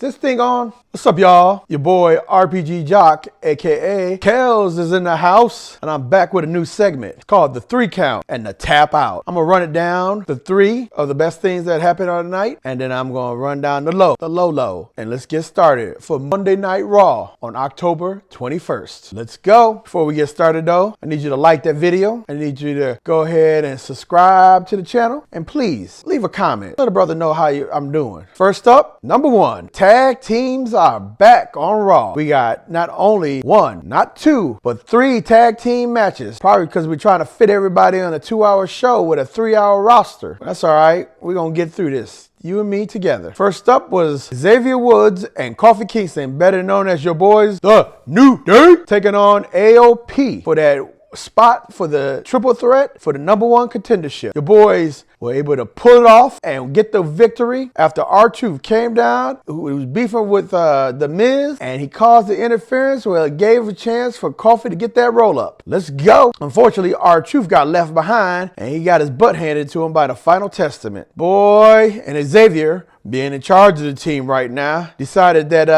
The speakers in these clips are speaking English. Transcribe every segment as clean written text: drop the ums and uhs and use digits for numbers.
this thing on? What's up, y'all? Your boy RPG Jock, aka Kels, is in the house, and I'm back with a new segment. It's called The 3 Count and the Tap Out. I'm gonna run it down, the 3 of the best things that happened on the night, and then I'm gonna run down the low. And let's get started for Monday Night Raw on October 21st. Let's go. Before we get started though, I need you to like that video. I need you to go ahead and subscribe to the channel, and please leave a comment. Let a brother know how I'm doing. First up, number 1, tag teams are back on Raw. We got not only 1, not 2, but 3 tag team matches. Probably because we're trying to fit everybody on a 2-hour show with a 3-hour roster. That's all right. We're going to get through this. You and me together. First up was Xavier Woods and Kofi Kingston, better known as your boys, The New Day, taking on AOP for that spot for the triple threat for the number 1 contendership. Your boys were able to pull it off and get the victory after R-Truth came down, who was beefing with The Miz, and he caused the interference where it gave a chance for Kofi to get that roll up. Let's go. Unfortunately, R-Truth got left behind and he got his butt handed to him by the Final Testament. Boy, and Xavier, being in charge of the team right now, decided that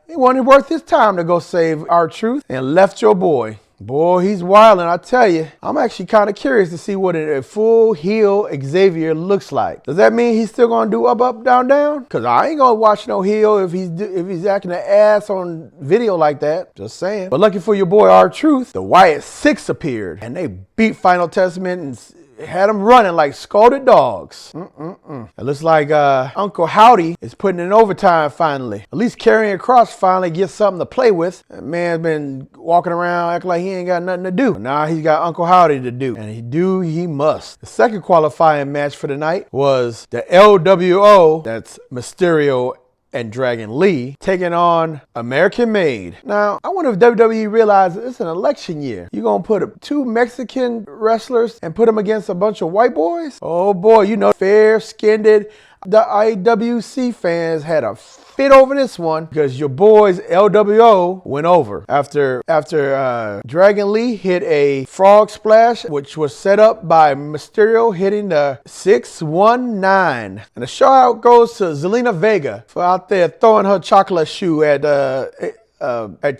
it wasn't worth his time to go save R-Truth and left your boy. Boy, he's wild, and I tell you, I'm actually kind of curious to see what a full heel Xavier looks like. Does that mean he's still gonna do up, down, down? Cause I ain't gonna watch no heel if he's acting an ass on video like that. Just saying. But lucky for your boy R-Truth, the Wyatt Six appeared, and they beat Final Testament and had them running like scalded dogs. It looks like Uncle Howdy is putting in overtime finally. At least Karrion Kross finally gets something to play with. That man's been walking around acting like he ain't got nothing to do. Now he's got Uncle Howdy to do. And he must. The second qualifying match for the night was the LWO, that's Mysterio and Dragon Lee, taking on American Made. Now, I wonder if WWE realizes it's an election year. You gonna put 2 Mexican wrestlers and put them against a bunch of white boys? Oh boy, you know, fair-skinned the IWC fans had a fit over this one because your boys LWO went over after Dragon Lee hit a frog splash, which was set up by Mysterio hitting the 619. And the shout out goes to Zelina Vega for out there throwing her chocolate shoe at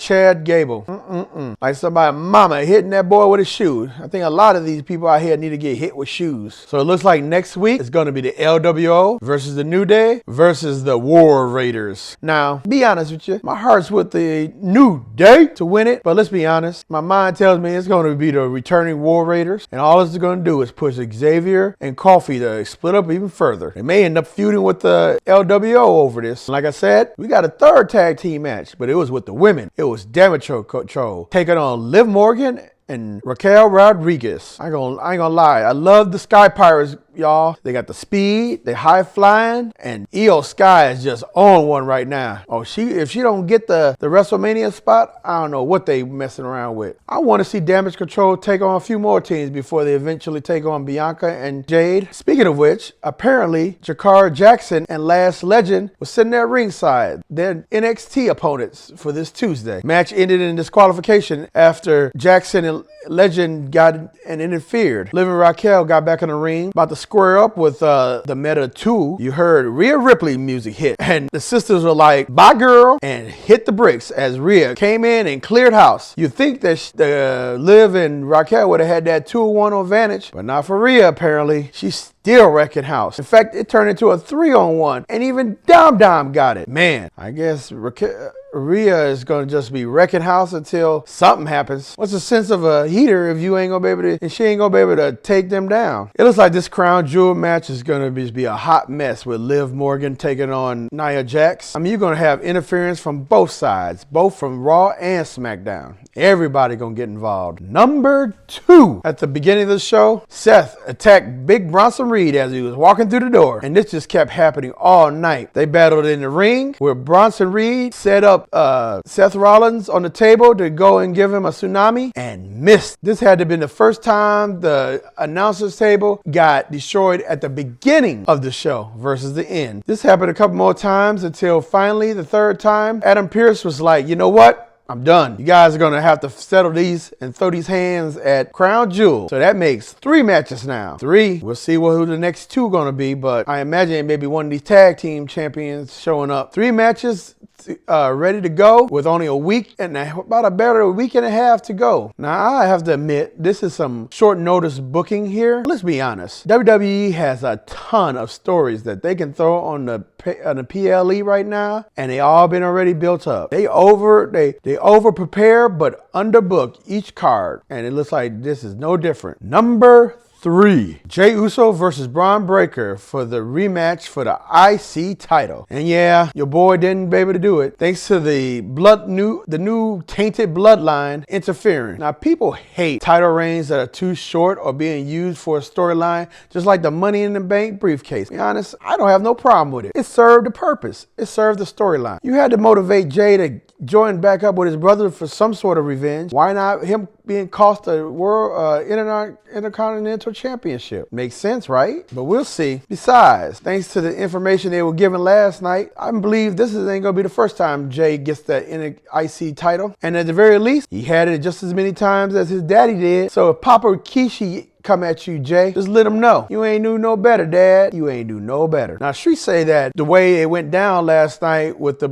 Chad Gable. Like somebody mama hitting that boy with a shoe. I think a lot of these people out here need to get hit with shoes. So it looks like next week it's going to be the LWO versus the New Day versus the War Raiders. Now, be honest with you, my heart's with the New Day to win it, but let's be honest, my mind tells me it's going to be the returning War Raiders, and all it's going to do is push Xavier and Kofi to split up even further. They may end up feuding with the LWO over this. Like I said, we got a 3rd tag team match, but it was with the women. It was Damage Control taking on Liv Morgan and Raquel Rodriguez. I ain't gonna lie. I love the Sky Pirates, y'all. They got the speed, they high flying, and Io Sky is just on one right now. Oh, if she don't get the WrestleMania spot, I don't know what they messing around with. I want to see Damage Control take on a few more teams before they eventually take on Bianca and Jade. Speaking of which, apparently Jakara Jackson and Last Legend was sitting there ringside. They're NXT opponents for this Tuesday. Match ended in disqualification after Jackson and Legend got and interfered. Liv and Raquel got back in the ring, about to square up with the Meta 2. You heard Rhea Ripley music hit, and the sisters were like, bye girl, and hit the bricks as Rhea came in and cleared house. You think that Liv and Raquel would have had that 2-1 advantage, but not for Rhea apparently. She's still wrecking house. In fact, it turned into a 3-on-1, and even Dom got it. Man, I guess Rhea is going to just be wrecking house until something happens. What's the sense of a heater if you ain't going to be able to, and she ain't going to be able to take them down? It looks like this crown jewel match is going to be a hot mess with Liv Morgan taking on Nia Jax. I mean, you're going to have interference from both sides, both from Raw and SmackDown. Everybody going to get involved. Number 2, at the beginning of the show, Seth attacked Big Bronson Reed as he was walking through the door, and this just kept happening all night. They battled in the ring where Bronson Reed set up Seth Rollins on the table to go and give him a tsunami and missed. This had to have been the first time the announcer's table got destroyed at the beginning of the show versus the end. This happened a couple more times until finally the 3rd time, Adam Pearce was like, you know what? I'm done. You guys are going to have to settle these and throw these hands at Crown Jewel. So that makes 3 matches now. 3. We'll see who the next 2 are going to be, but I imagine it may be one of these tag team champions showing up. 3 matches ready to go with only a week and about a week and a half to go. Now, I have to admit, this is some short notice booking here. Let's be honest. WWE has a ton of stories that they can throw on the PLE right now, and they all been already built up. They over prepare but underbook each card, and it looks like this is no different. Number 3, Jey Uso versus Braun Breaker for the rematch for the IC title. And yeah, your boy didn't be able to do it thanks to the new tainted bloodline interfering. Now, people hate title reigns that are too short or being used for a storyline, just like the Money in the Bank briefcase. To be honest, I don't have no problem with it. It served the purpose. It served the storyline. You had to motivate Jey to join back up with his brother for some sort of revenge. Why not him being cost a world intercontinental championship? Makes sense, right? But we'll see. Besides, thanks to the information they were given last night, I believe this ain't gonna be the first time Jey gets that IC title. And at the very least, he had it just as many times as his daddy did. So if Papa Rikishi come at you, Jey, just let him know. You ain't do no better, Dad. You ain't do no better. Now, she say that the way it went down last night with the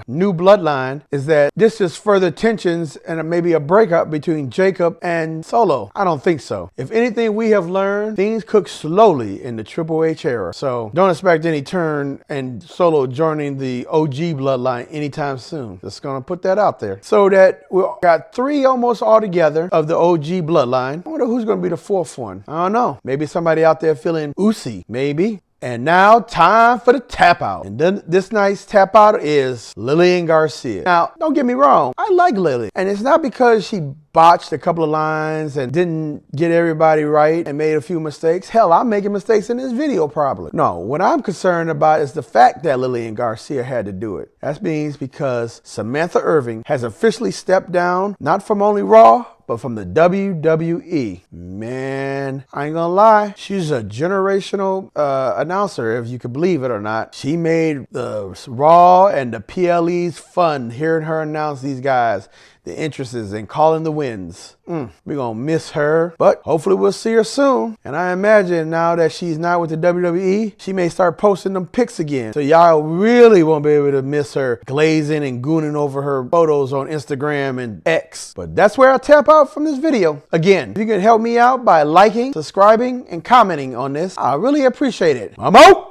new bloodline is that this is further tensions and maybe a breakup between Jacob and Solo. I don't think so. If anything we have learned, things cook slowly in the Triple H era. So don't expect any turn and Solo joining the OG bloodline anytime soon. Just gonna put that out there. So that we got 3 almost all together of the OG bloodline. I wonder who's gonna be the 4th one. I don't know. Maybe somebody out there feeling Usi. Maybe. And now, time for the tap out. And then this night's tap out is Lillian Garcia. Now, don't get me wrong, I like Lily. And it's not because she botched a couple of lines and didn't get everybody right and made a few mistakes. Hell, I'm making mistakes in this video probably. No, what I'm concerned about is the fact that Lillian Garcia had to do it. That means because Samantha Irving has officially stepped down, not from only Raw, but from the WWE. Man, I ain't gonna lie. She's a generational announcer, if you could believe it or not. She made the Raw and the PLEs fun hearing her announce these guys, the entrances and calling the wins. We're gonna miss her, but hopefully we'll see her soon. And I imagine now that she's not with the WWE, she may start posting them pics again. So y'all really won't be able to miss her glazing and gooning over her photos on Instagram and X. But that's where I tap out from this video. Again, if you can help me out by liking, subscribing, and commenting on this, I really appreciate it. I'm out!